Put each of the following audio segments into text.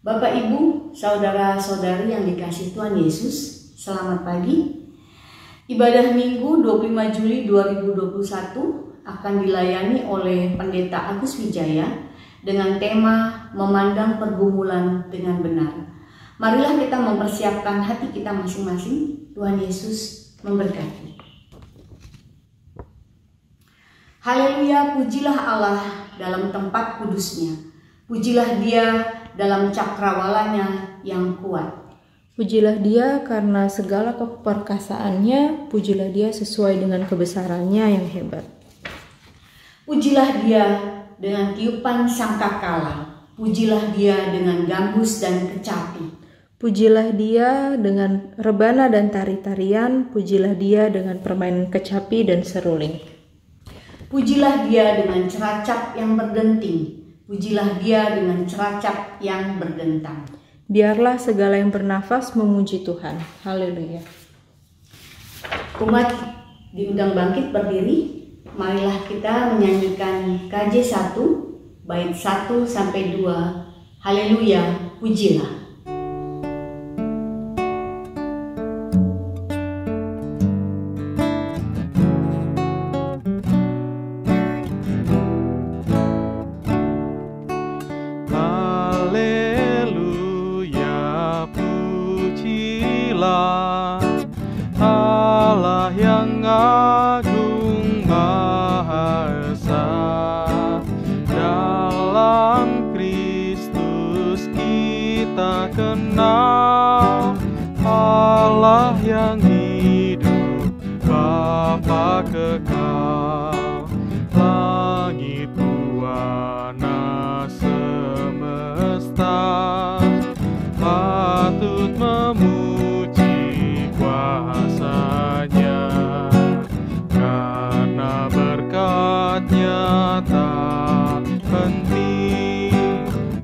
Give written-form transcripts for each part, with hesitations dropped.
Bapak, Ibu, saudara-saudari yang dikasihi Tuhan Yesus, selamat pagi. Ibadah Minggu 25 Juli 2021 akan dilayani oleh Pendeta Agus Wijaya dengan tema memandang pergumulan dengan benar. Marilah kita mempersiapkan hati kita masing-masing. Tuhan Yesus memberkati. Haleluya, pujilah Allah dalam tempat kudusnya. Pujilah Dia dalam cakrawalanya yang kuat. Pujilah Dia karena segala keperkasaannya, pujilah Dia sesuai dengan kebesarannya yang hebat. Pujilah Dia dengan tiupan sangkakala, pujilah Dia dengan gambus dan kecapi. Pujilah Dia dengan rebana dan tari-tarian, pujilah Dia dengan permainan kecapi dan seruling. Pujilah Dia dengan ceracap yang berdenting, pujilah Dia dengan ceracap yang berdentang. Biarlah segala yang bernafas memuji Tuhan. Haleluya. Umat diundang bangkit berdiri. Marilah kita menyanyikan KJ 1 bait 1 sampai 2. Haleluya, pujilah. Allah yang agung maha esa, dalam Kristus kita kenal. Allah yang hidup, Bapa kekal, langit buana semesta patut memuji kuasa-Nya, karena berkat-Nya tak henti,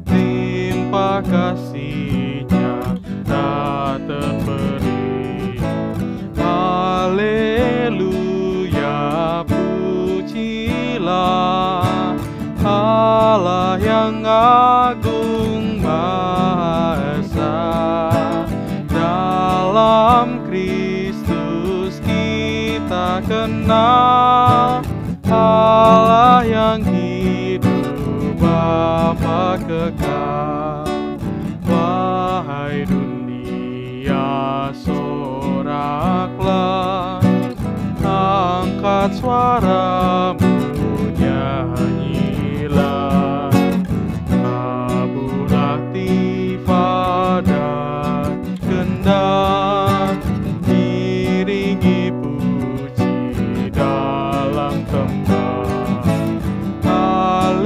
limpah kasih-Nya tak terberi. Haleluya, pujilah Allah yang agung maha esa, dalam Kristus kita kenal. Allah yang hidup, Bapa kekal. Wahai dunia, soraklah, angkat suaramu, nyanyilah, taburlah tifa dan gendak, iringi puji dalam tembang.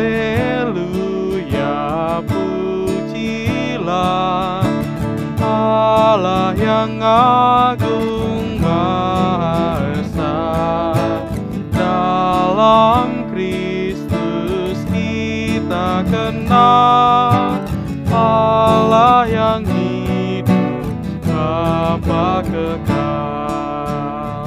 Haleluya, pujilah Allah yang agung maha esa, dalam Kristus kita kenal. Allah yang hidup, Bapa kekal.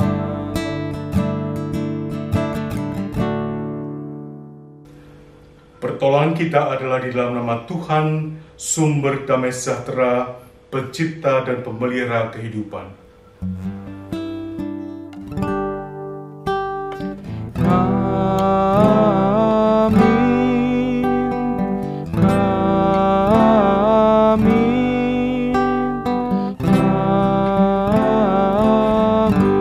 Pertolongan kita adalah di dalam nama Tuhan, sumber damai sejahtera, pencipta dan pemelihara kehidupan. Amin, amin, amin.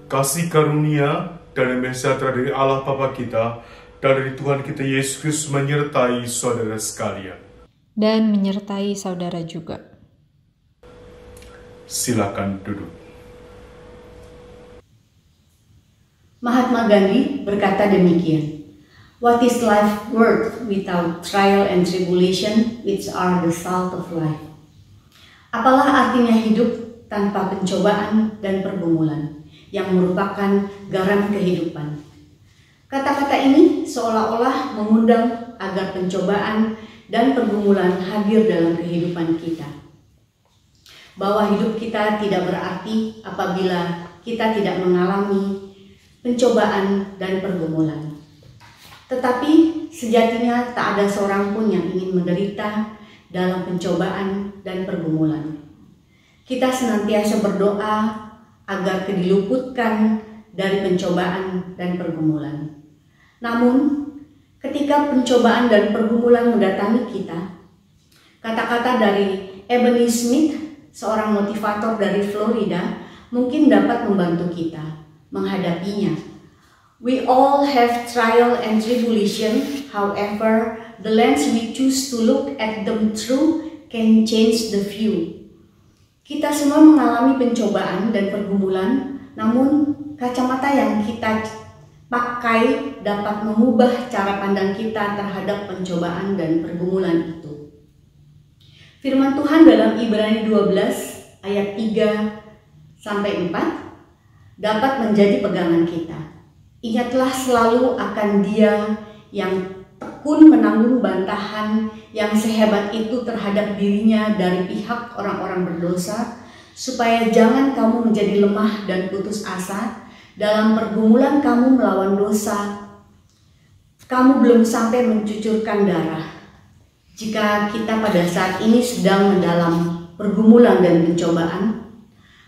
Kasih karunia dan damai sejahtera dari Allah Bapa kita dan dari Tuhan kita Yesus Kristus menyertai saudara sekalian. Dan menyertai saudara juga. Silakan duduk. Mahatma Gandhi berkata demikian, "What is life worth without trial and tribulation, which are the salt of life?" Apalah artinya hidup tanpa pencobaan dan pergumulan, yang merupakan garam kehidupan. Kata-kata ini seolah-olah mengundang agar pencobaan dan pergumulan hadir dalam kehidupan kita. Bahwa hidup kita tidak berarti apabila kita tidak mengalami pencobaan dan pergumulan. Tetapi sejatinya tak ada seorang pun yang ingin menderita dalam pencobaan dan pergumulan. Kita senantiasa berdoa agar diluputkan dari pencobaan dan pergumulan. Namun, ketika pencobaan dan pergumulan mendatangi kita, kata-kata dari Ebony Smith, seorang motivator dari Florida, mungkin dapat membantu kita menghadapinya. We all have trial and tribulation, however, the lens we choose to look at them through can change the view. Kita semua mengalami pencobaan dan pergumulan, namun kacamata yang kita pakai dapat mengubah cara pandang kita terhadap pencobaan dan pergumulan itu. Firman Tuhan dalam Ibrani 12 ayat 3-4 dapat menjadi pegangan kita. Ingatlah selalu akan Dia yang tekun menanggung bantahan yang sehebat itu terhadap dirinya dari pihak orang-orang berdosa, supaya jangan kamu menjadi lemah dan putus asa dalam pergumulan kamu melawan dosa. Kamu belum sampai mencucurkan darah. Jika kita pada saat ini sedang mendalam pergumulan dan pencobaan,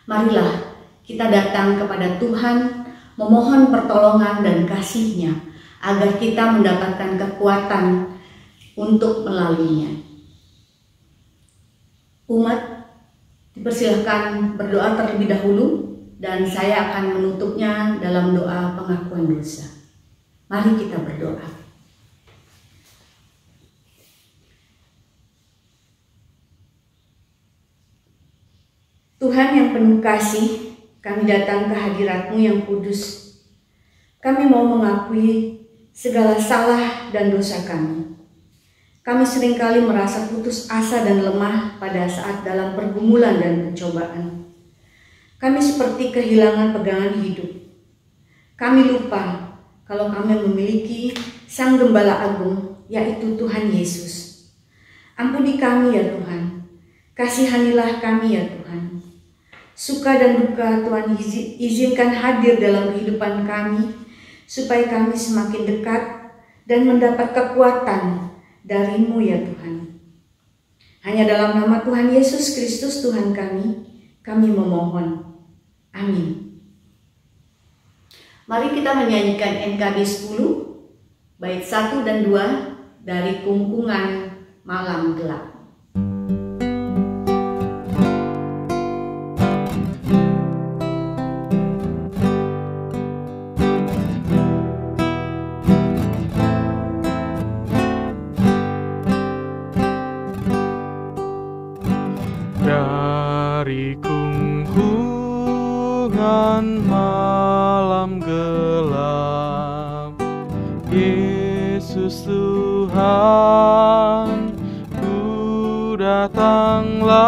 marilah kita datang kepada Tuhan, memohon pertolongan dan kasih-Nya, agar kita mendapatkan kekuatan untuk melaluinya. Umat, dipersilahkan berdoa terlebih dahulu, dan saya akan menutupnya dalam doa pengakuan dosa. Mari kita berdoa. Tuhan yang penuh kasih, kami datang ke hadirat-Mu yang kudus. Kami mau mengakui segala salah dan dosa kami. Kami seringkali merasa putus asa dan lemah pada saat dalam pergumulan dan pencobaan. Kami seperti kehilangan pegangan hidup. Kami lupa kalau kami memiliki Sang Gembala Agung, yaitu Tuhan Yesus. Ampuni kami ya Tuhan, kasihanilah kami ya Tuhan. Suka dan duka Tuhan izinkan hadir dalam kehidupan kami, supaya kami semakin dekat dan mendapat kekuatan dari-Mu ya Tuhan. Hanya dalam nama Tuhan Yesus Kristus Tuhan kami memohon. Amin. Mari kita menyanyikan NKB 10, bait 1 dan 2 dari Kungkungan Malam Gelap. Dari kungkungan malam gelap, Yesus Tuhan, Ku datanglah,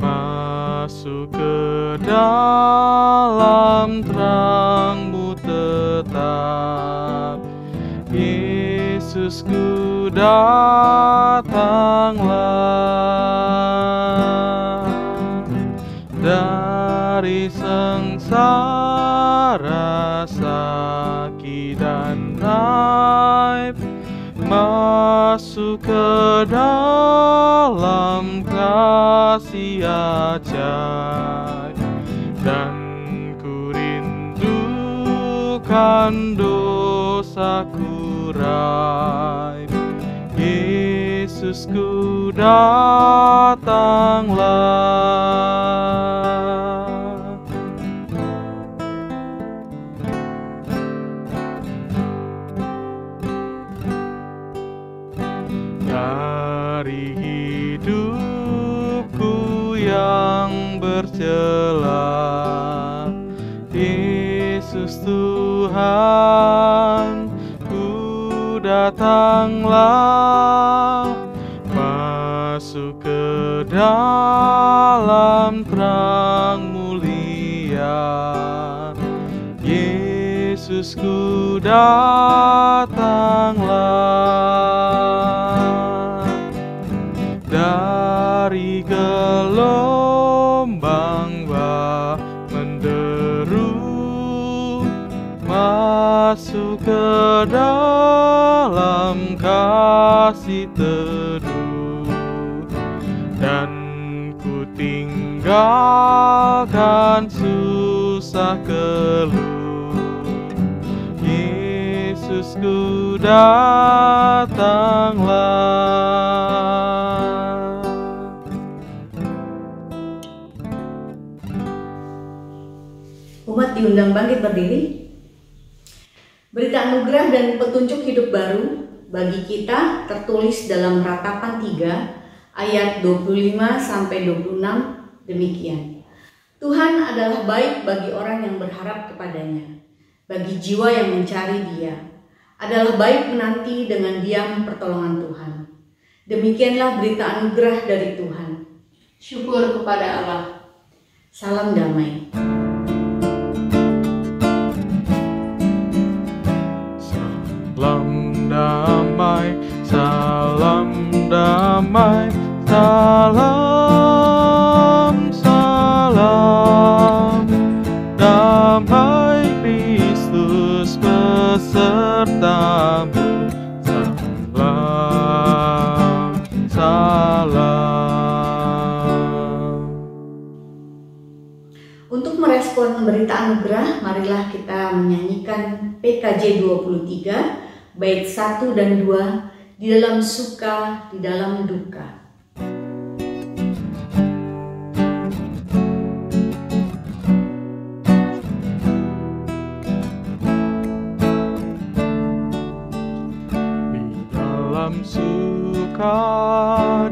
masuk ke dalam terang-Mu tetap. Yesus, Ku datanglah, dari sengsara, sakit dan aib, masuk ke dalam kasih ajaib. Dan ku rindukan dosaku raib. Yesus, Ku datanglah. Dari hidupku yang bercela, Yesus Tuhan, Ku datanglah, masuk ke dalam terang mulia. Yesus, Ku datanglah, dari gelombang menderu, masuk ke dalam kasih teduh, dan ku tinggalkan susah keluh. Yesusku datanglah. Umat diundang bangkit berdiri. Berita anugerah dan petunjuk hidup baru bagi kita tertulis dalam Ratapan 3 ayat 25-26 demikian. Tuhan adalah baik bagi orang yang berharap kepadanya, bagi jiwa yang mencari Dia. Adalah baik menanti dengan diam pertolongan Tuhan. Demikianlah berita anugerah dari Tuhan. Syukur kepada Allah. Salam damai. Salam damai, salam damai, salam, salam damai Kristus besertamu. Salam, salam. Untuk merespon berita anugerah, marilah kita menyanyikan PKJ 23 bait 1 dan 2, di dalam suka, di dalam duka. Di dalam suka,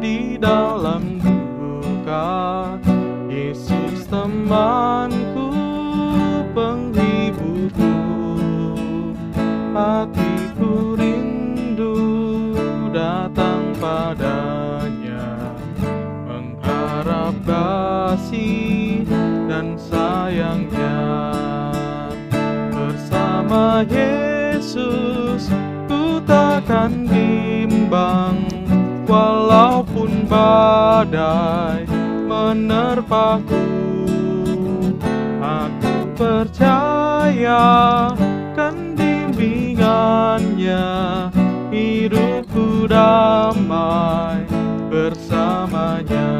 di dalam duka, Yesus temanku, penghiburku. Hatiku rindu datang padanya, mengharap kasih dan sayangnya. Bersama Yesus ku takkan bimbang, walaupun badai menerpaku. Aku percaya kan bimbingannya, hidupku damai bersamanya.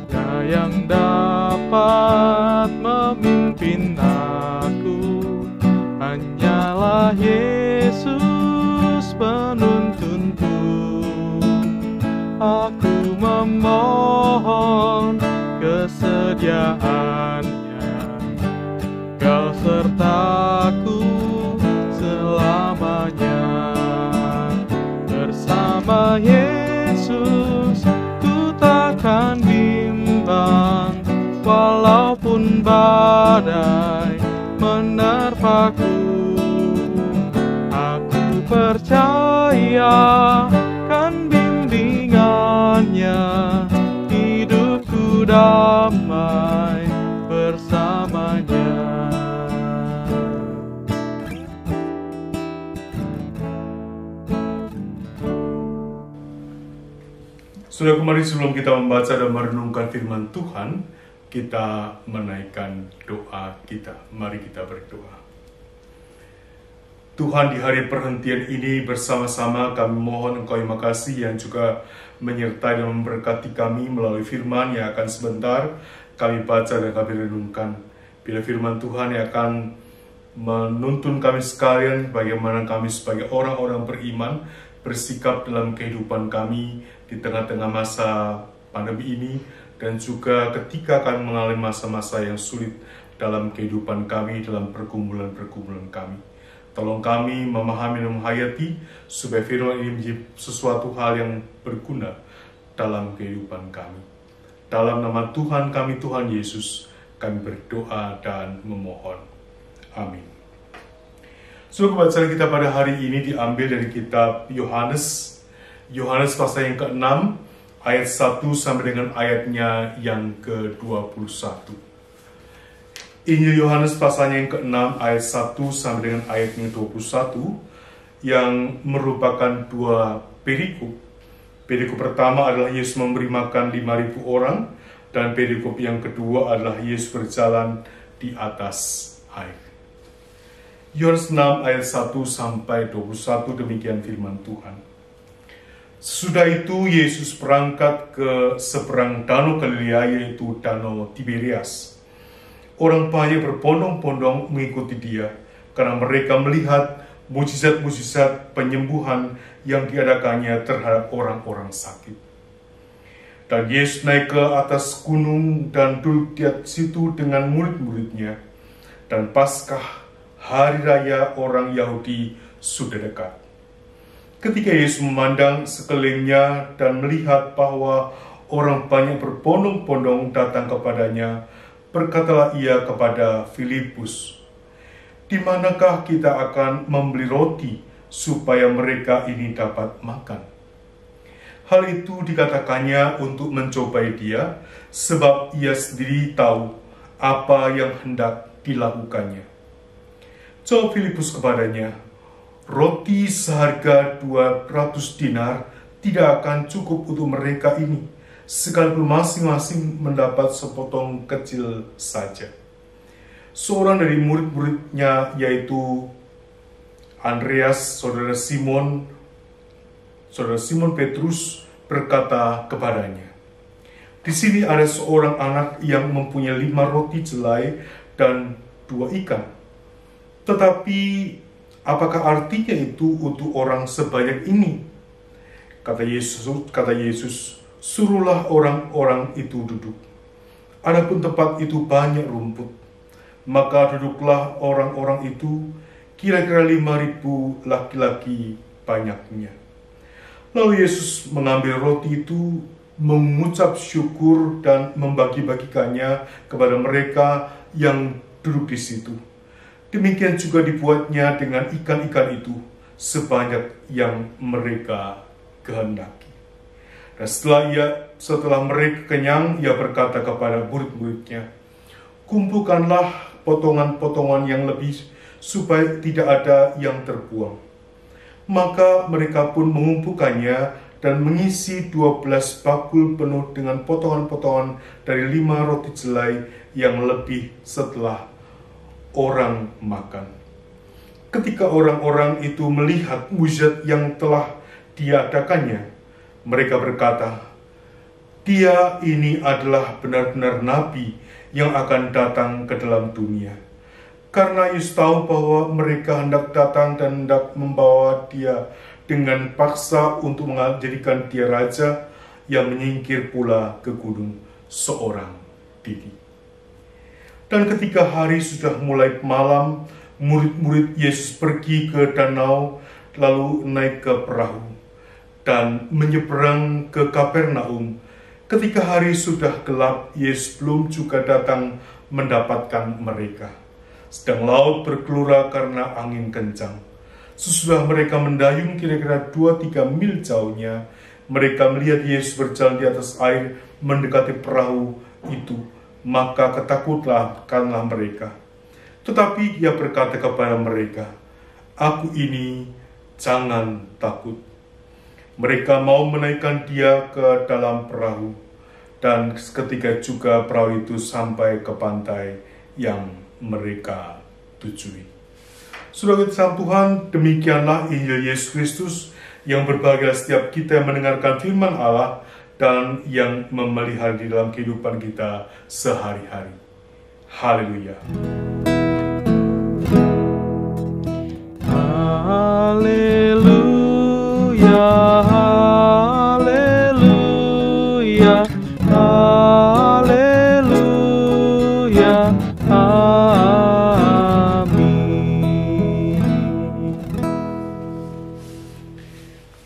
Dia yang dapat memimpin aku hanyalah Yesus penuntunku. Aku memohon kesediaannya, Kau sertaku selamanya. Bersama Yesus ku takkan bimbang, walaupun badai menerpaku. Aku percaya kan bimbingannya, hidupku damai bersamanya. Sudah kemarin sebelum kita membaca dan merenungkan firman Tuhan, kita menaikkan doa kita. Mari kita berdoa. Tuhan, di hari perhentian ini bersama-sama kami mohon Engkau yang makasih yang juga menyertai dan memberkati kami melalui firman yang akan sebentar kami baca dan kami renungkan. Bila firman Tuhan yang akan menuntun kami sekalian bagaimana kami sebagai orang-orang beriman bersikap dalam kehidupan kami di tengah-tengah masa pandemi ini, dan juga ketika kami mengalami masa-masa yang sulit dalam kehidupan kami, dalam pergumulan-pergumulan kami. Tolong kami memahami dan menghayati supaya firman ini menjadi sesuatu hal yang berguna dalam kehidupan kami. Dalam nama Tuhan kami, Tuhan Yesus, kami berdoa dan memohon. Amin. Sungguh bacaan kita pada hari ini diambil dari kitab Yohanes pasal yang ke-6, ayat 1 sampai dengan ayatnya yang ke-21. Injil Yohanes pasalnya yang ke-6 ayat 1 sampai dengan ayat yang 21 yang merupakan dua perikop. Perikop pertama adalah Yesus memberi makan 5.000 orang, dan perikop yang kedua adalah Yesus berjalan di atas air. Yohanes 6 ayat 1 sampai 21, demikian firman Tuhan. Sesudah itu Yesus berangkat ke seberang danau Galilea, yaitu danau Tiberias. Orang banyak berbondong-bondong mengikuti dia, karena mereka melihat mujizat-mujizat penyembuhan yang diadakannya terhadap orang-orang sakit. Dan Yesus naik ke atas gunung dan duduk di situ dengan murid-muridnya. Dan Paskah, hari raya orang Yahudi, sudah dekat. Ketika Yesus memandang sekelilingnya dan melihat bahwa orang banyak berbondong-bondong datang kepadanya, berkatalah ia kepada Filipus, "Di manakah kita akan membeli roti supaya mereka ini dapat makan?" Hal itu dikatakannya untuk mencobai dia, sebab ia sendiri tahu apa yang hendak dilakukannya. Jawab Filipus kepadanya, "Roti seharga 200 dinar tidak akan cukup untuk mereka ini, sekalipun masing-masing mendapat sepotong kecil saja." Seorang dari murid-muridnya, yaitu Andreas, saudara Simon Petrus, berkata kepadanya, "Di sini ada seorang anak yang mempunyai 5 roti jelai dan 2 ikan. Tetapi apakah artinya itu untuk orang sebanyak ini?" Kata Yesus, "Suruhlah orang-orang itu duduk." Adapun tempat itu banyak rumput, maka duduklah orang-orang itu, kira-kira 5.000 laki-laki banyaknya. Lalu Yesus mengambil roti itu, mengucap syukur dan membagi-bagikannya kepada mereka yang duduk di situ. Demikian juga dibuatnya dengan ikan-ikan itu, sebanyak yang mereka kehendaki. Dan setelah mereka kenyang, ia berkata kepada murid-muridnya, "Kumpulkanlah potongan-potongan yang lebih, supaya tidak ada yang terbuang." Maka mereka pun mengumpulkannya dan mengisi 12 bakul penuh dengan potongan-potongan dari 5 roti jelai yang lebih setelah orang makan. Ketika orang-orang itu melihat mujizat yang telah diadakannya, mereka berkata, "Dia ini adalah benar-benar nabi yang akan datang ke dalam dunia." Karena Yesus tahu bahwa mereka hendak datang dan hendak membawa dia dengan paksa untuk menjadikan dia raja, yang menyingkir pula ke gunung seorang diri. Dan ketika hari sudah mulai malam, murid-murid Yesus pergi ke danau, lalu naik ke perahu dan menyeberang ke Kapernaum. Ketika hari sudah gelap, Yesus belum juga datang mendapatkan mereka. Sedang laut bergelora karena angin kencang. Sesudah mereka mendayung kira-kira 2-3 mil jauhnya, mereka melihat Yesus berjalan di atas air mendekati perahu itu, maka ketakutlah mereka. Tetapi ia berkata kepada mereka, "Aku ini, jangan takut." Mereka mau menaikkan dia ke dalam perahu, dan ketika juga perahu itu sampai ke pantai yang mereka tujui. Saudara kita Tuhan, demikianlah Injil Yesus Kristus, yang berbahagia setiap kita yang mendengarkan firman Allah dan yang memelihara di dalam kehidupan kita sehari-hari. Haleluya. Haleluya, haleluya, haleluya, amin.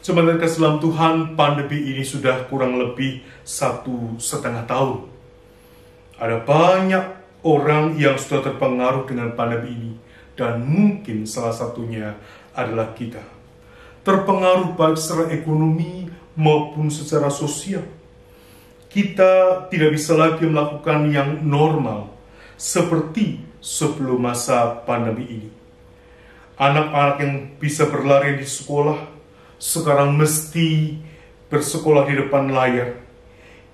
Sebenarnya dalam Tuhan, pandemi ini sudah kurang lebih 1,5 tahun. Ada banyak orang yang sudah terpengaruh dengan pandemi ini, dan mungkin salah satunya adalah kita. Terpengaruh baik secara ekonomi maupun secara sosial. Kita tidak bisa lagi melakukan yang normal, seperti sebelum masa pandemi ini. Anak-anak yang bisa berlari di sekolah sekarang mesti bersekolah di depan layar.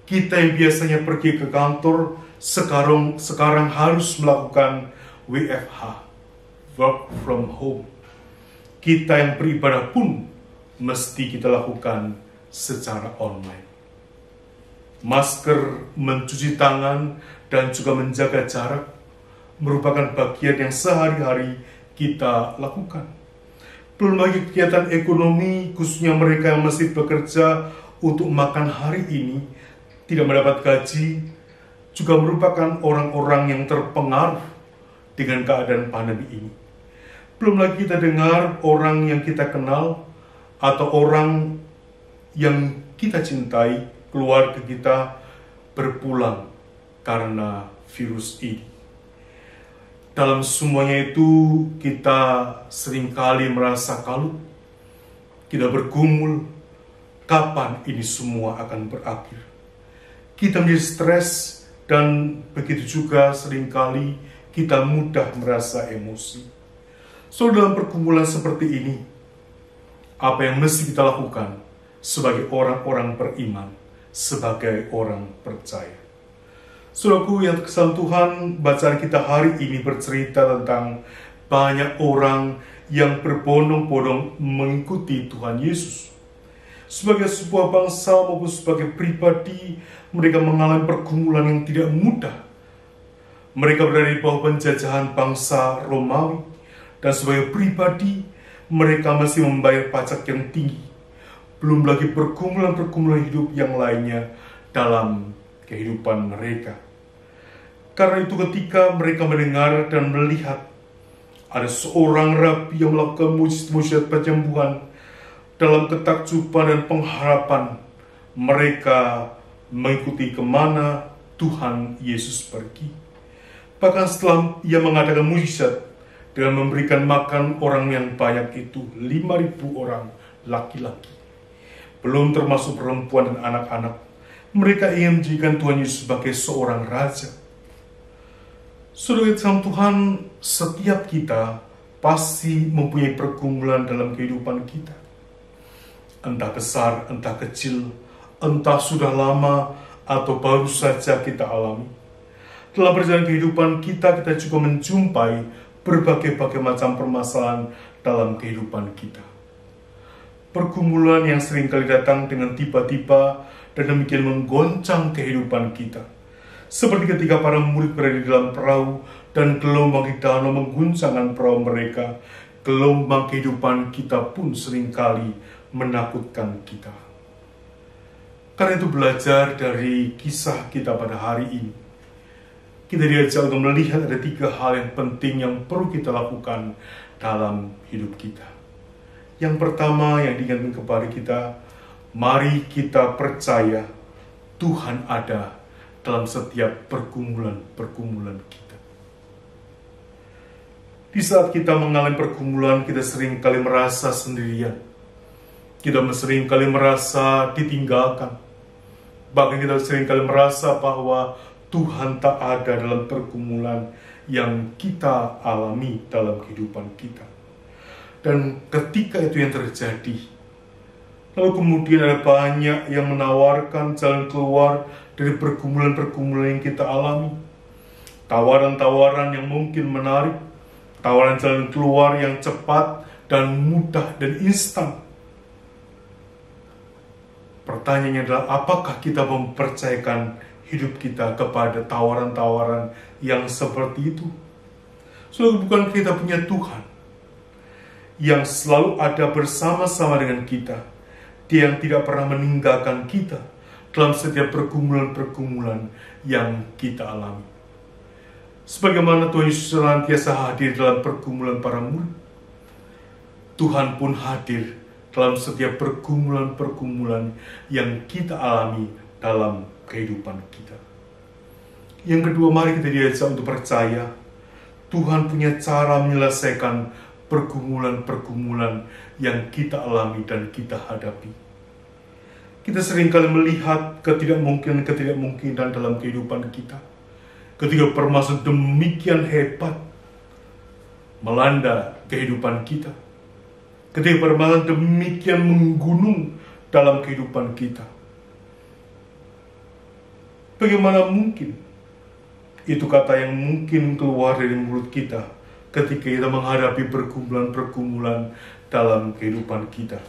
Kita yang biasanya pergi ke kantor sekarang harus melakukan WFH, work from home. Kita yang beribadah pun mesti kita lakukan secara online. Masker, mencuci tangan, dan juga menjaga jarak merupakan bagian yang sehari-hari kita lakukan. Belum lagi kegiatan ekonomi, khususnya mereka yang masih bekerja untuk makan hari ini, tidak mendapat gaji, juga merupakan orang-orang yang terpengaruh dengan keadaan pandemi ini. Belum lagi kita dengar orang yang kita kenal atau orang yang kita cintai, keluarga kita berpulang karena virus ini. Dalam semuanya itu kita seringkali merasa kalut. Kita bergumul, kapan ini semua akan berakhir? Kita menjadi stres dan begitu juga seringkali kita mudah merasa emosi. So dalam pergumulan seperti ini, apa yang mesti kita lakukan sebagai orang-orang beriman, sebagai orang percaya? Saudaraku yang terkesan Tuhan, bacaan kita hari ini bercerita tentang banyak orang yang berbondong-bondong mengikuti Tuhan Yesus. Sebagai sebuah bangsa maupun sebagai pribadi, mereka mengalami pergumulan yang tidak mudah. Mereka berada di bawah penjajahan bangsa Romawi, dan sebagai pribadi, mereka masih membayar pajak yang tinggi. Belum lagi pergumulan-pergumulan hidup yang lainnya dalam kehidupan mereka. Karena itu ketika mereka mendengar dan melihat ada seorang rabi yang melakukan mujizat penyembuhan, dalam ketakjuban dan pengharapan mereka mengikuti kemana Tuhan Yesus pergi. Bahkan setelah ia mengadakan mujizat dengan memberikan makan orang yang banyak itu, 5.000 orang laki-laki, belum termasuk perempuan dan anak-anak, mereka ingin menjadikan Tuhan Yesus sebagai seorang raja. Saudara sama Tuhan, setiap kita pasti mempunyai pergumulan dalam kehidupan kita. Entah besar, entah kecil, entah sudah lama, atau baru saja kita alami. Dalam perjalanan kehidupan kita juga menjumpai berbagai macam permasalahan dalam kehidupan kita. Pergumulan yang seringkali datang dengan tiba-tiba dan demikian menggoncang kehidupan kita. Seperti ketika para murid berada di dalam perahu dan gelombang di danau mengguncangkan perahu mereka, gelombang kehidupan kita pun seringkali menakutkan kita. Karena itu belajar dari kisah kita pada hari ini, kita diajak untuk melihat ada 3 hal yang penting yang perlu kita lakukan dalam hidup kita. Yang pertama yang diingatkan kepada kita, mari kita percaya Tuhan ada dalam setiap pergumulan kita. Di saat kita mengalami pergumulan, kita seringkali merasa sendirian. Kita seringkali merasa ditinggalkan. Bahkan kita seringkali merasa bahwa Tuhan tak ada dalam pergumulan yang kita alami dalam kehidupan kita. Dan ketika itu yang terjadi, lalu kemudian ada banyak yang menawarkan jalan keluar dari pergumulan-pergumulan yang kita alami. Tawaran-tawaran yang mungkin menarik, tawaran jalan keluar yang cepat dan mudah dan instan. Pertanyaannya adalah, apakah kita mempercayakan hidup kita kepada tawaran-tawaran yang seperti itu? Soalnya bukan kita punya Tuhan yang selalu ada bersama-sama dengan kita, Dia yang tidak pernah meninggalkan kita dalam setiap pergumulan-pergumulan yang kita alami. Sebagaimana Tuhan Yesus senantiasa hadir dalam pergumulan para murid, Tuhan pun hadir dalam setiap pergumulan-pergumulan yang kita alami dalam kehidupan kita. Yang kedua, mari kita diajak untuk percaya Tuhan punya cara menyelesaikan pergumulan-pergumulan yang kita alami dan kita hadapi. Kita seringkali melihat ketidakmungkinan dalam kehidupan kita. ketika permasalahan demikian hebat melanda kehidupan kita, ketika permasalahan demikian menggunung dalam kehidupan kita, bagaimana mungkin itu kata yang mungkin keluar dari mulut kita ketika kita menghadapi pergumulan-pergumulan dalam kehidupan kita?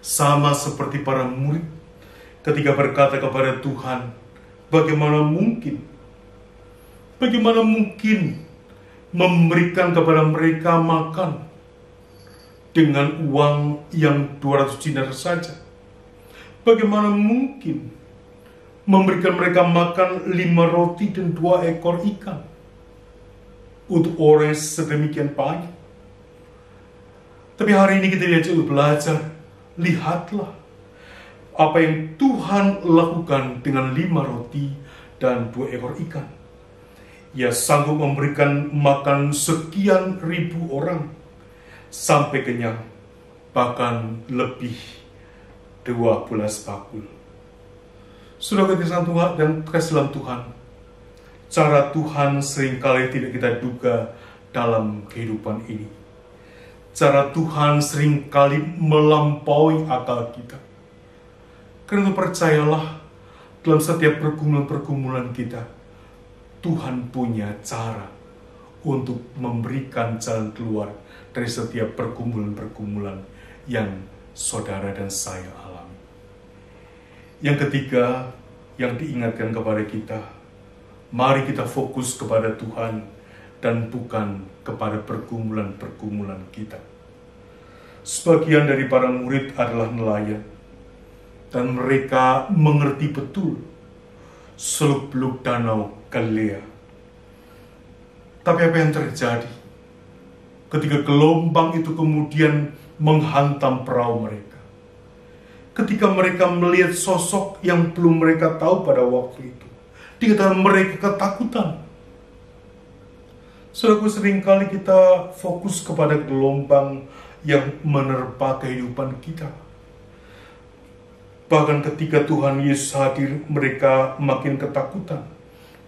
Sama seperti para murid ketika berkata kepada Tuhan, bagaimana mungkin memberikan kepada mereka makan dengan uang yang 200 dinar saja? Bagaimana mungkin memberikan mereka makan 5 roti dan 2 ekor ikan untuk orang yang sedemikian banyak? Tapi hari ini kita diajak untuk belajar. Lihatlah apa yang Tuhan lakukan dengan 5 roti dan 2 ekor ikan. Ia sanggup memberikan makan sekian ribu orang sampai kenyang, bahkan lebih 12 bakul. Saudara kasih Tuhan dan kasih dalam Tuhan, cara Tuhan seringkali tidak kita duga dalam kehidupan ini. Cara Tuhan seringkali melampaui akal kita. Karena percayalah, dalam setiap pergumulan-pergumulan kita, Tuhan punya cara untuk memberikan jalan keluar dari setiap pergumulan-pergumulan yang saudara dan saya alami. Yang ketiga, yang diingatkan kepada kita, mari kita fokus kepada Tuhan dan bukan kepada pergumulan-pergumulan kita. Sebagian dari para murid adalah nelayan, dan mereka mengerti betul seluk-beluk danau Galilea. Tapi apa yang terjadi ketika gelombang itu kemudian menghantam perahu mereka? Ketika mereka melihat sosok yang belum mereka tahu pada waktu itu, dikatakan mereka ketakutan. Saudaraku, seringkali kita fokus kepada gelombang yang menerpa kehidupan kita. Bahkan ketika Tuhan Yesus hadir, mereka makin ketakutan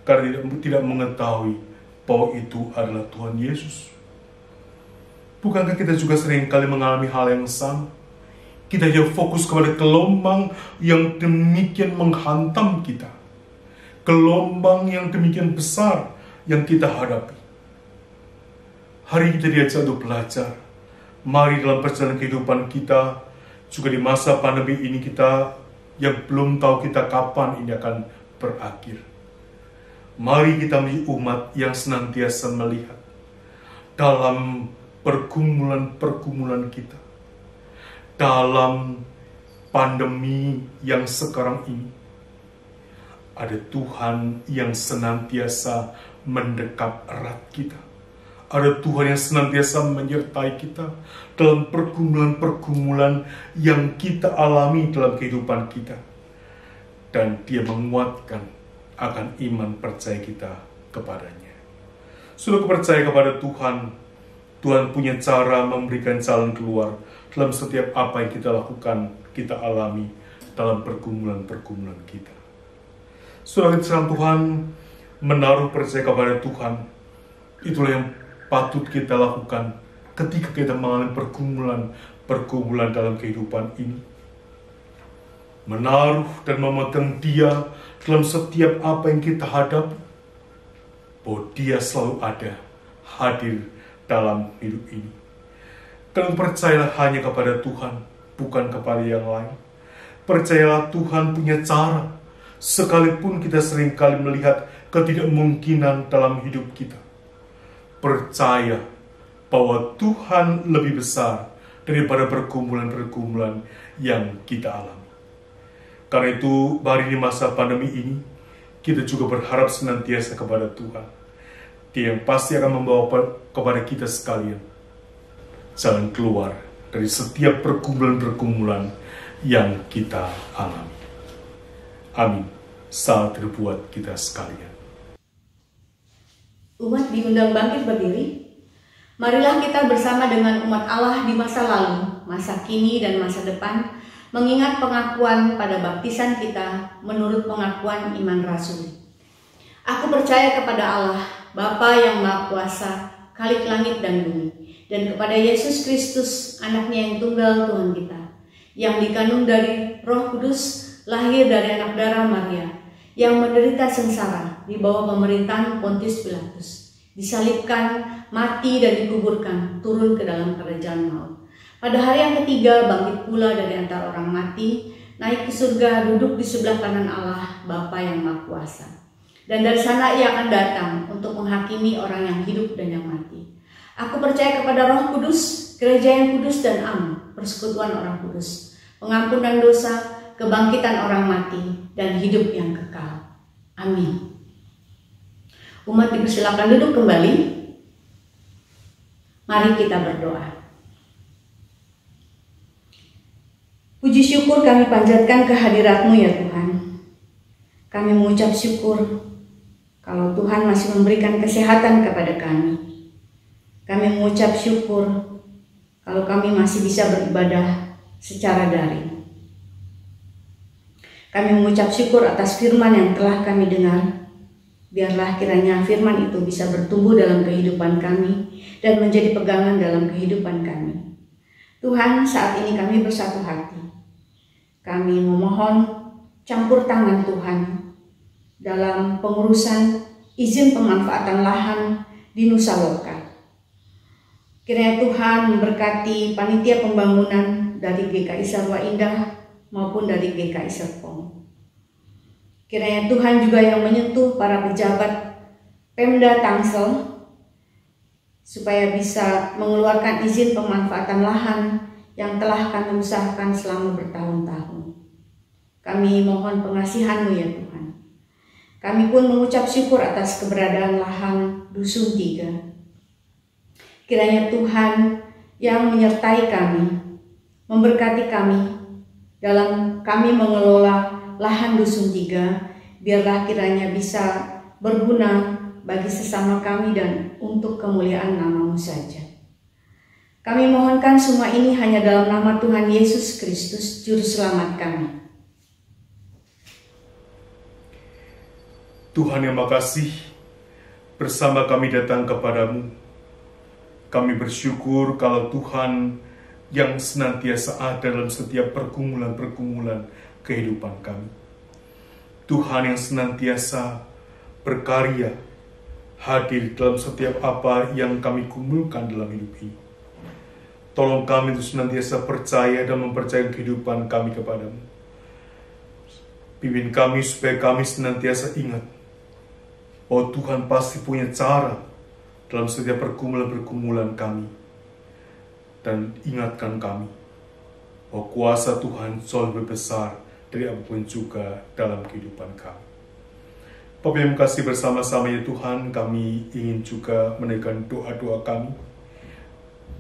karena tidak mengetahui bahwa itu adalah Tuhan Yesus. Bukankah kita juga seringkali mengalami hal yang sama? Kita hanya fokus kepada gelombang yang demikian menghantam kita. Gelombang yang demikian besar yang kita hadapi. Hari kita diajak untuk belajar. Mari dalam perjalanan kehidupan kita, juga di masa pandemi ini kita yang belum tahu kita kapan ini akan berakhir. Mari kita menjadi umat yang senantiasa melihat dalam pergumulan-pergumulan kita, dalam pandemi yang sekarang ini, ada Tuhan yang senantiasa mendekap erat kita. Ada Tuhan yang senantiasa menyertai kita dalam pergumulan-pergumulan yang kita alami dalam kehidupan kita. Dan Dia menguatkan akan iman percaya kita kepadanya. Sudah percaya kepada Tuhan, Tuhan punya cara memberikan jalan keluar dalam setiap apa yang kita lakukan, kita alami dalam pergumulan-pergumulan kita. Sudah Tuhan, menaruh percaya kepada Tuhan, itulah yang patut kita lakukan ketika kita mengalami pergumulan dalam kehidupan ini. Menaruh dan memegang Dia dalam setiap apa yang kita hadapi, bahwa Dia selalu ada, hadir dalam hidup ini. Dan percayalah hanya kepada Tuhan, bukan kepada yang lain. Percayalah Tuhan punya cara, sekalipun kita seringkali melihat ketidakmungkinan dalam hidup kita. Percaya bahwa Tuhan lebih besar daripada pergumulan-pergumulan yang kita alami. Karena itu, hari di masa pandemi ini, kita juga berharap senantiasa kepada Tuhan. Dia yang pasti akan membawa kepada kita sekalian jalan keluar dari setiap pergumulan-pergumulan yang kita alami. Amin. Saat terbuat kita sekalian. Umat diundang bangkit berdiri. Marilah kita bersama dengan umat Allah di masa lalu, masa kini, dan masa depan, mengingat pengakuan pada baptisan kita menurut pengakuan iman rasuli. Aku percaya kepada Allah, Bapa yang Maha Kuasa, Khalik langit dan bumi, dan kepada Yesus Kristus, anaknya yang tunggal Tuhan kita, yang dikandung dari Roh Kudus, lahir dari anak darah Maria, yang menderita sengsara di bawah pemerintahan Pontius Pilatus, disalibkan, mati dan dikuburkan, turun ke dalam kerajaan maut. Pada hari yang ketiga bangkit pula dari antara orang mati, naik ke surga, duduk di sebelah kanan Allah, Bapa yang Maha Kuasa. Dan dari sana ia akan datang untuk menghakimi orang yang hidup dan yang mati. Aku percaya kepada Roh Kudus, gereja yang kudus dan am, persekutuan orang kudus, pengampunan dosa, kebangkitan orang mati, dan hidup yang kekal. Amin. Umat dipersilakan duduk kembali. Mari kita berdoa. Puji syukur kami panjatkan kehadirat-Mu ya Tuhan. Kami mengucap syukur kalau Tuhan masih memberikan kesehatan kepada kami. Kami mengucap syukur kalau kami masih bisa beribadah secara daring. Kami mengucap syukur atas firman yang telah kami dengar. Biarlah kiranya firman itu bisa bertumbuh dalam kehidupan kami dan menjadi pegangan dalam kehidupan kami. Tuhan, saat ini kami bersatu hati. Kami memohon campur tangan Tuhan dalam pengurusan izin pemanfaatan lahan di Nusa Loka. Kiranya Tuhan memberkati panitia pembangunan dari GKI Sarwa Indah maupun dari GKI Serpong. Kiranya Tuhan juga yang menyentuh para pejabat Pemda Tangsel supaya bisa mengeluarkan izin pemanfaatan lahan yang telah kami usahakan selama bertahun-tahun. Kami mohon pengasihan-Mu ya Tuhan. Kami pun mengucap syukur atas keberadaan lahan Dusun 3. Kiranya Tuhan yang menyertai kami, memberkati kami dalam kami mengelola lahan Dusun 3, biarlah kiranya bisa berguna bagi sesama kami dan untuk kemuliaan nama-Mu saja. Kami mohonkan semua ini hanya dalam nama Tuhan Yesus Kristus, Juru Selamat kami. Tuhan yang makasih, bersama kami datang kepadamu. Kami bersyukur kalau Tuhan yang senantiasa ada dalam setiap pergumulan-pergumulan kehidupan kami. Tuhan yang senantiasa berkarya, hadir dalam setiap apa yang kami kumpulkan dalam hidup ini. Tolong kami untuk senantiasa percaya dan mempercayai kehidupan kami kepadamu. Pimpin kami supaya kami senantiasa ingat bahwa Tuhan pasti punya cara dalam setiap pergumulan-pergumulan kami. Dan ingatkan kami bahwa kuasa Tuhan jauh lebih besar dari apapun juga dalam kehidupan kami. Bapa yang kasih bersama-sama ya Tuhan, kami ingin juga menaikkan doa-doa kami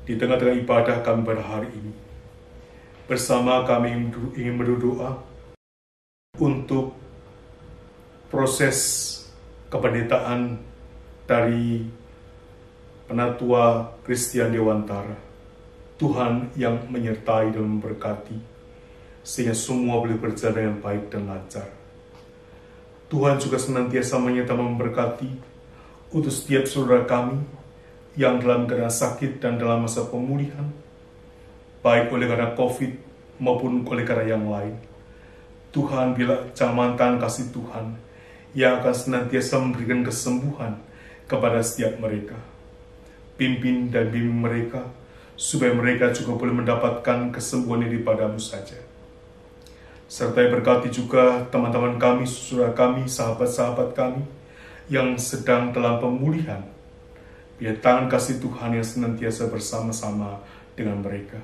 di tengah-tengah ibadah kami pada hari ini. Bersama kami ingin berdoa untuk proses kependetaan dari Penatua Christian Dewantara. Tuhan yang menyertai dan memberkati, sehingga semua boleh berjalan dengan baik dan lancar. Tuhan juga senantiasa menyertai memberkati untuk setiap saudara kami yang dalam keadaan sakit dan dalam masa pemulihan, baik oleh karena COVID maupun oleh karena yang lain. Tuhan, bila jamatan kasih Tuhan yang akan senantiasa memberikan kesembuhan kepada setiap mereka. Pimpin dan bimbing mereka, supaya mereka juga boleh mendapatkan kesembuhan ini padamu saja. Serta berkati juga teman-teman kami, saudara kami, sahabat-sahabat kami yang sedang dalam pemulihan. Biar tangan kasih Tuhan yang senantiasa bersama-sama dengan mereka.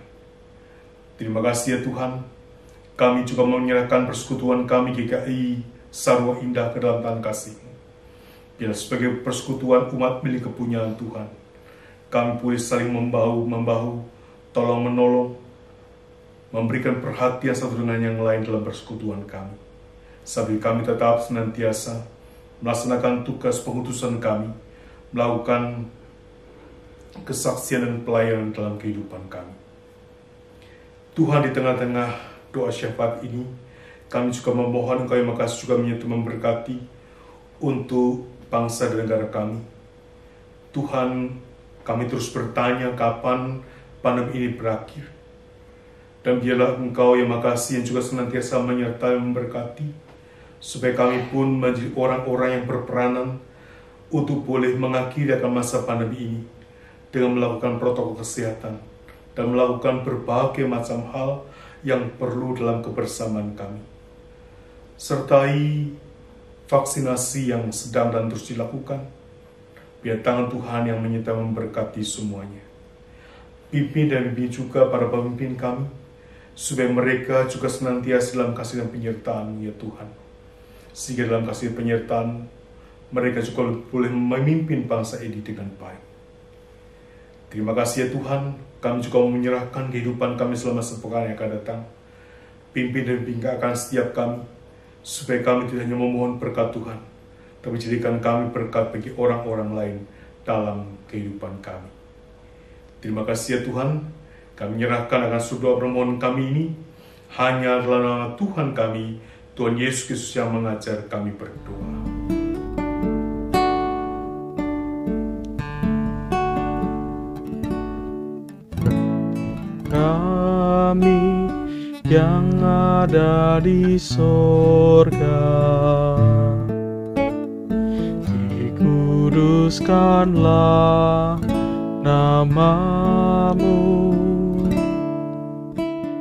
Terima kasih ya Tuhan. Kami juga menyerahkan persekutuan kami GKI Sarwa Indah ke dalam tangan kasih-Mu. Biar sebagai persekutuan umat milik kepunyaan Tuhan, kami boleh saling membahu-membahu, tolong-menolong, memberikan perhatian satu dengan yang lain dalam persekutuan kami. Sambil kami tetap senantiasa melaksanakan tugas pengutusan kami, melakukan kesaksian dan pelayanan dalam kehidupan kami. Tuhan, di tengah-tengah doa syafaat ini, kami juga memohon Engkau yang makasih juga menyentuh memberkati untuk bangsa dan negara kami. Tuhan, kami terus bertanya kapan pandemi ini berakhir. Dan biarlah Engkau yang Maha Kasih yang juga senantiasa menyertai dan memberkati, supaya kami pun menjadi orang-orang yang berperanan untuk boleh mengakhiri akan masa pandemi ini dengan melakukan protokol kesehatan dan melakukan berbagai macam hal yang perlu dalam kebersamaan kami. Sertai vaksinasi yang sedang dan terus dilakukan. Biar tangan Tuhan yang menyertai memberkati semuanya. Pimpin dan bimbing juga para pemimpin kami, supaya mereka juga senantiasa dalam kasih dan penyertaan ya Tuhan. Sehingga dalam kasih dan penyertaan, mereka juga boleh memimpin bangsa ini dengan baik. Terima kasih ya Tuhan, kami juga mau menyerahkan kehidupan kami selama sepekan yang akan datang. Pimpin dan bimbingkan setiap kami, supaya kami tidak hanya memohon berkat Tuhan, tapi jadikan kami berkat bagi orang-orang lain dalam kehidupan kami. Terima kasih ya Tuhan, kami menyerahkan akan seluruh permohonan kami ini, hanya dalam nama Tuhan kami, Tuhan Yesus Kristus yang mengajar kami berdoa. Kami yang ada di sorga, dikuduskanlah namamu,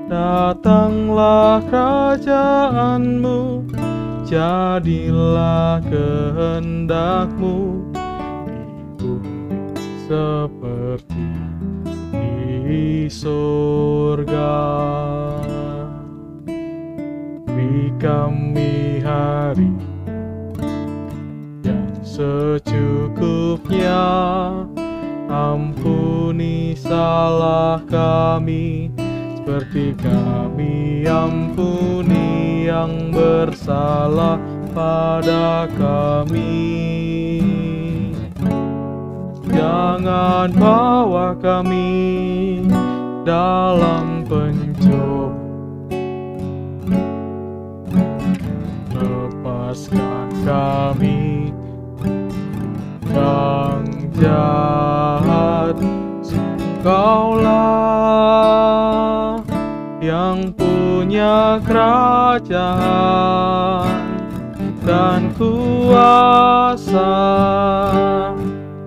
datanglah kerajaanmu, jadilah kehendakmu di bumi seperti di sorga. Beri kami hari yang secukupnya, ampuni salah kami, seperti kami ampuni yang bersalah pada kami. Jangan bawa kami dalam pencobaan, lepaskan kami yang jahat. Engkaulah yang punya kerajaan dan kuasa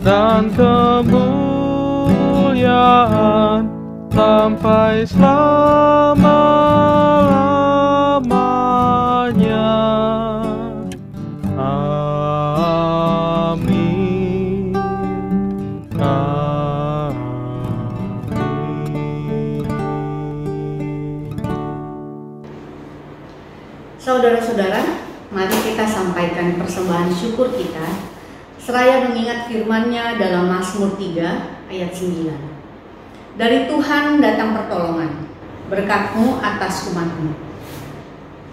dan kemuliaan sampai selama-lamanya. Amin. Amin. Saudara-saudara, mari kita sampaikan persembahan syukur kita seraya mengingat firman-Nya dalam Mazmur 3 ayat 9. Dari Tuhan datang pertolongan, berkat-Mu atas umat-Mu.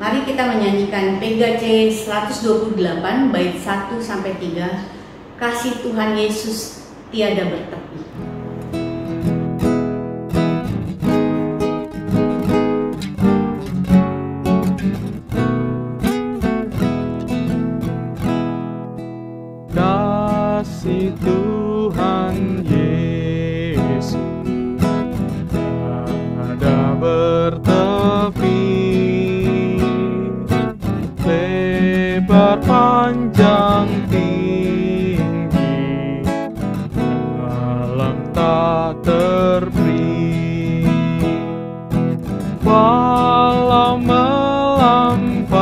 Mari kita menyanyikan PGC 128 bait 1-3, Kasih Tuhan Yesus tiada bertepi. Kasih Tuhan Yesus tiada bertepi, lebar panjang tinggi, dalam tak terperi, walau melampaui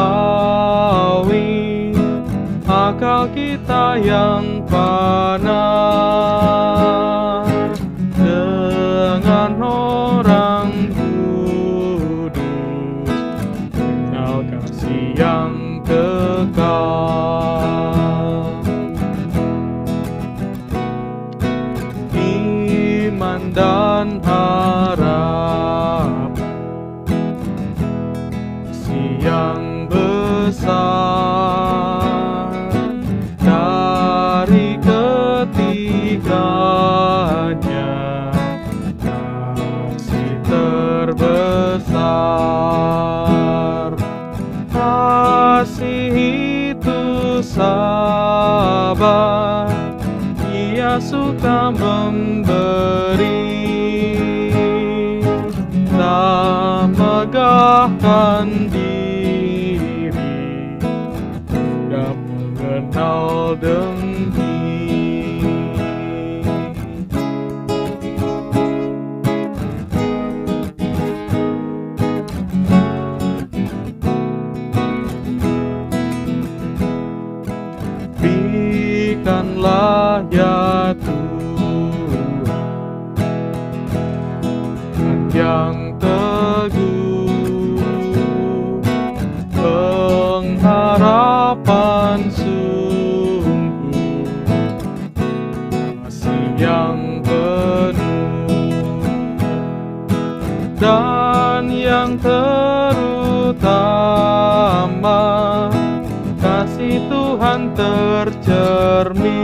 akal kita yang fana. Dengan orang kudus kenal kasih yang kekal. Iman dan harap, kasih yang besar dari ketiganya, kasih terbesar. Kasih itu sabar suka memberi, tak megahkan diri, tak mengenal dengki. Berikanlah ya Tuhan yang teguh, pengharapan sungguh, kasih yang penuh, dan yang terutama kasih Tuhan tercermin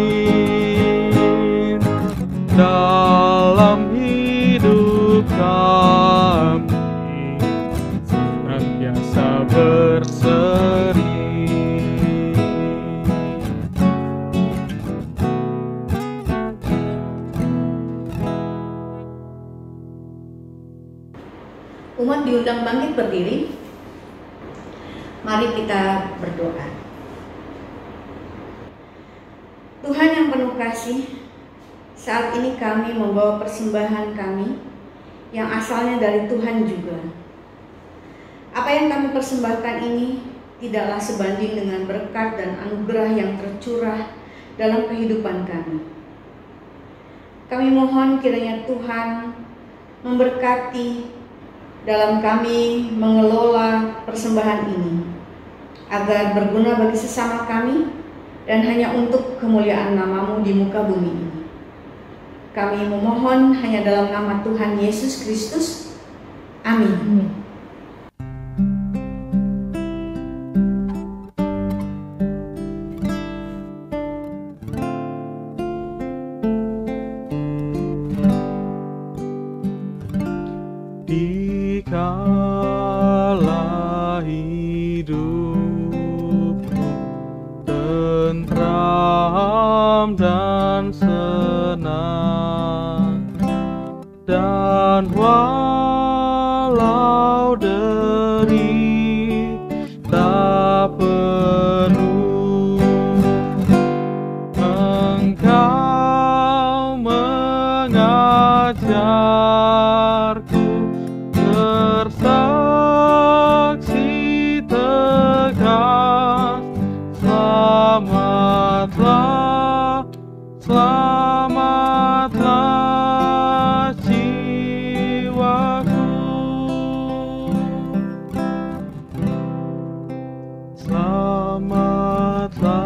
dalam hidup kami, senantiasa berseri. Umat diundang bangkit berdiri. Mari kita berdoa. Tuhan yang penuh kasih, saat ini kami membawa persembahan kami yang asalnya dari Tuhan juga. Apa yang kami persembahkan ini tidaklah sebanding dengan berkat dan anugerah yang tercurah dalam kehidupan kami. Kami mohon kiranya Tuhan memberkati dalam kami mengelola persembahan ini, agar berguna bagi sesama kami dan hanya untuk kemuliaan nama-Mu di muka bumi ini. Kami memohon hanya dalam nama Tuhan Yesus Kristus. Amin. Dikala hidupku tentram dan senang, dan walau derita penuh, Engkau mengajarku bersaksi tegas. Selamatlah, selamatlah jiwaku. Selamatlah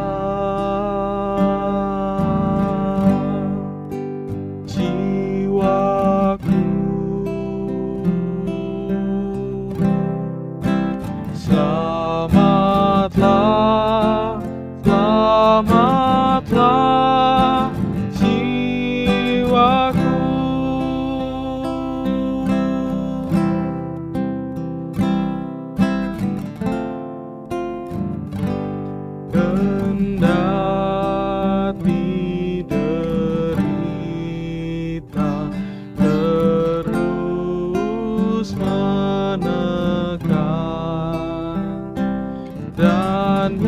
jiwaku. Selamatlah, selamatlah jiwaku. Kendati derita terus menekan, dan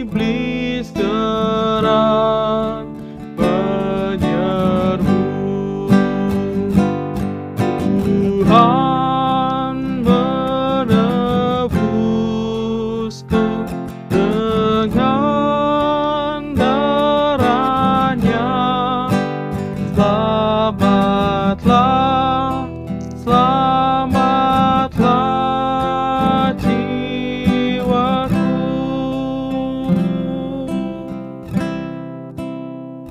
iblis kerap menyerbu, Tuhan menebusku dengan darah-Nya. Selamatlah, selamatlah jiwaku.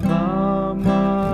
Selamatlah.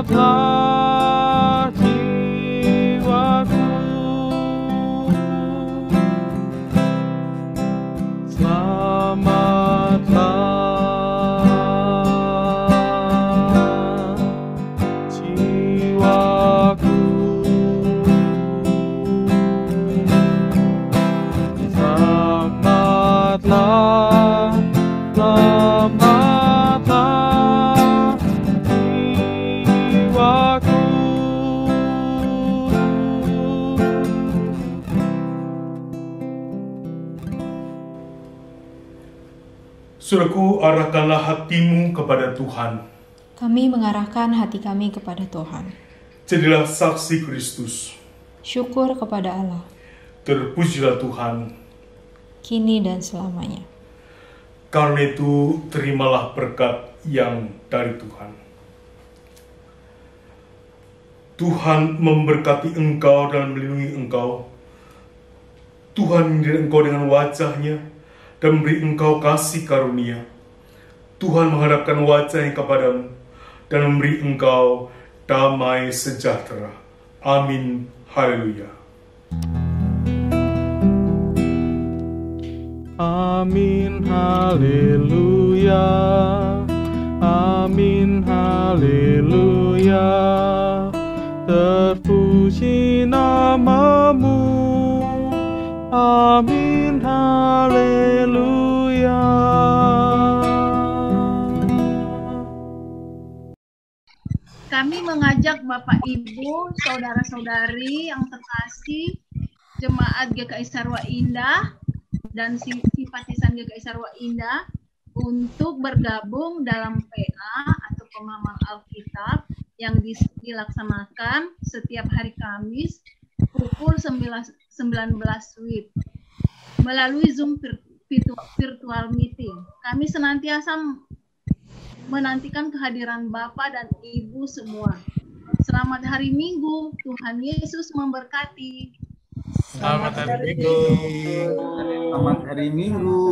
Selamatlah jiwaku, selamatlah jiwaku, selamatlah, selamatlah jiwaku. Saudaraku, arahkanlah hatimu kepada Tuhan. Kami mengarahkan hati kami kepada Tuhan. Jadilah saksi Kristus. Syukur kepada Allah, Terpujilah Tuhan. kini dan selamanya. Karena itu, terimalah berkat yang dari Tuhan. Tuhan memberkati engkau dan melindungi engkau. Tuhan menyindir engkau dengan wajahnya dan memberi engkau kasih karunia. Tuhan menghadapkan wajahnya kepadamu dan memberi engkau damai sejahtera. Amin. Haleluya. Amin, haleluya. Amin, haleluya. Terpuji namamu. Amin, haleluya. Kami mengajak Bapak Ibu, saudara-saudari yang terkasih, Jemaat GKI Sarwa Indah dan simpatisan GKI Sarwa Indah untuk bergabung dalam PA atau pemahaman Alkitab yang dilaksanakan setiap hari Kamis pukul 19 WIB melalui Zoom virtual meeting. Kami senantiasa menantikan kehadiran Bapak dan Ibu semua. Selamat hari Minggu, Tuhan Yesus memberkati. Selamat hari Minggu. Selamat hari Minggu.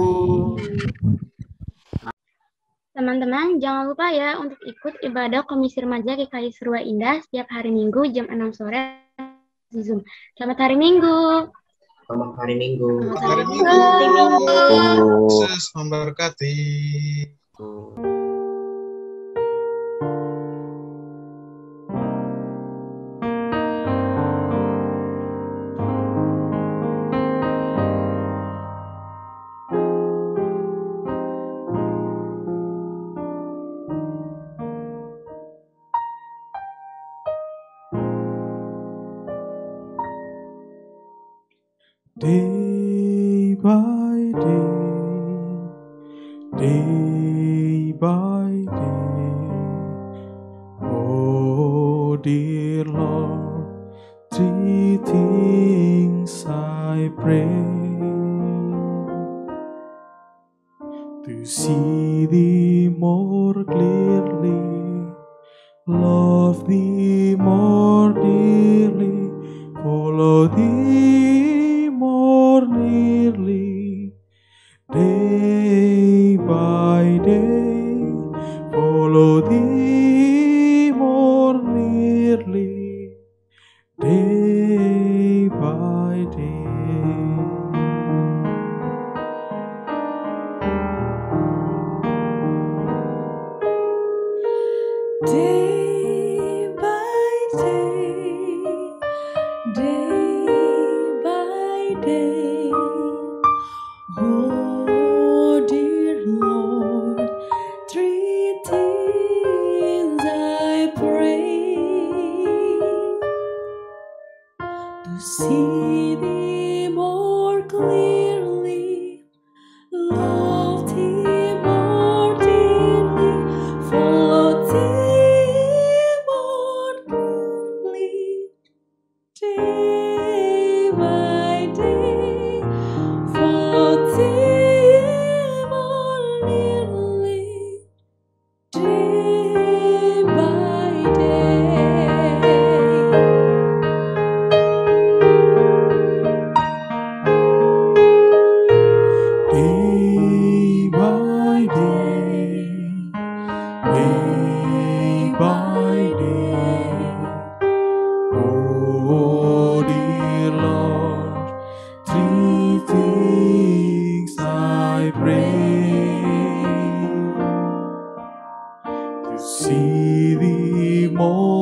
Teman-teman, jangan lupa ya untuk ikut ibadah Komisi Remaja GKI Sarwa Indah setiap hari Minggu jam 6 sore di Zoom. Selamat hari Minggu. Selamat hari Minggu. Selamat hari Minggu. Yesus memberkati. Day by day, oh dear Lord, three things I pray: to see Thee more clearly, love Thee more dearly, follow Thee more nearly, day by day, follow Thee more nearly, day by day. Day by day, oh dear Lord, three things I pray: to see Thee more clearly, love Thee more dearly, follow Thee more clearly, day by day, follow Thee more nearly, day by day. more